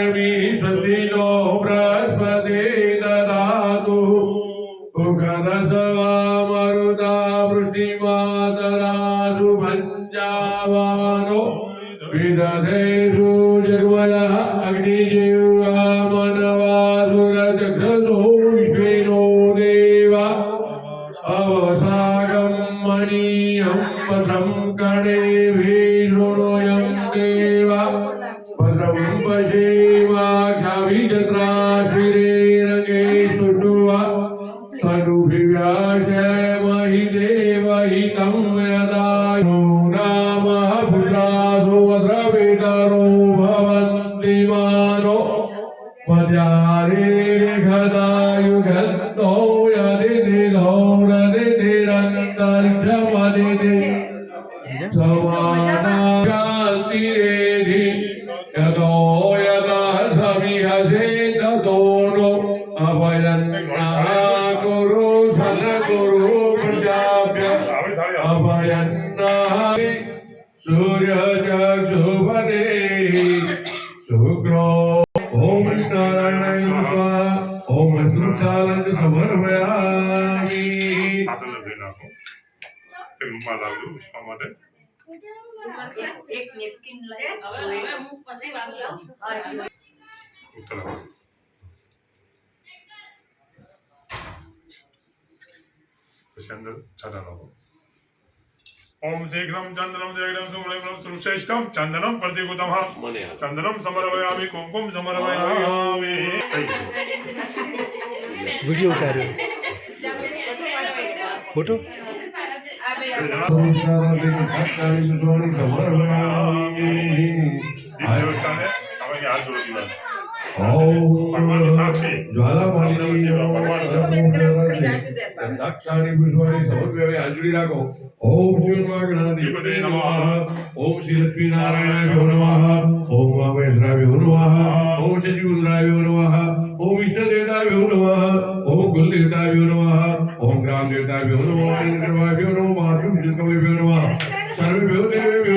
स्वस्तिनो बृहस्पति ददातु उगरसवा मरुता वृष्टिमातरासु पञ्चावानो विदधेषु जग्मनः अग्निजीवा मनवासुरचक्षसो विश्वेनो देवा अवसागं मणियं पदं कणेभिः शृणोयं देवा पदं पशेवाख्याभिजत्रा श्रीरङ्गे सुषुवा तनुभिव्यास महि देवहितं यदायो नामः पुत्रासो वज्रवेदारो भवन्ति मानो मध्यारे खदायुगन्तो यदिनिरन्तरिक्षमदिनि समानाशान्तिरेधि यतो यतः समिहसे ततो नो अभयन्नः कुरु सद्गुरु प्रजाभ्य अभयन्नः सूर्यचक्षुपदे शुक्रो ओम नारायणाय नमः ओम श्रुशालंज समर्पयामि एक नेपकिन लगे હવે હું પછી વાગ્યો ओम शीघ्रं चंदनं जयग्रं सुमणं सुश्रेष्ठं चंदनं प्रतिकुतमः चंदनं समर्पयामि कुंकुम समर्पयामि वीडियो उतार फोटो देवस्थाने हमें हाथ जोड़ दिया भगवान साक्षी ज्वालामाली भगवान दाक्षाणी पुष्पाणि समर्पयामि हाजरी राखो ओम श्रीमहागणाधिपते नमः ओम श्री लक्ष्मी नारायणाभ्यो नमः ओम वामेश्वराभ्यो नमः ओम शशिपुत्राभ्यो नमः ओम विष्णुदेवताभ्यो नमः ओम कुलदेवताभ्यो नमः ओम ग्रामदेवताभ्यो नमः इंद्रदेवाभ्यो नमः मातृभ्यो नमः सर्वेभ्यो देवेभ्यो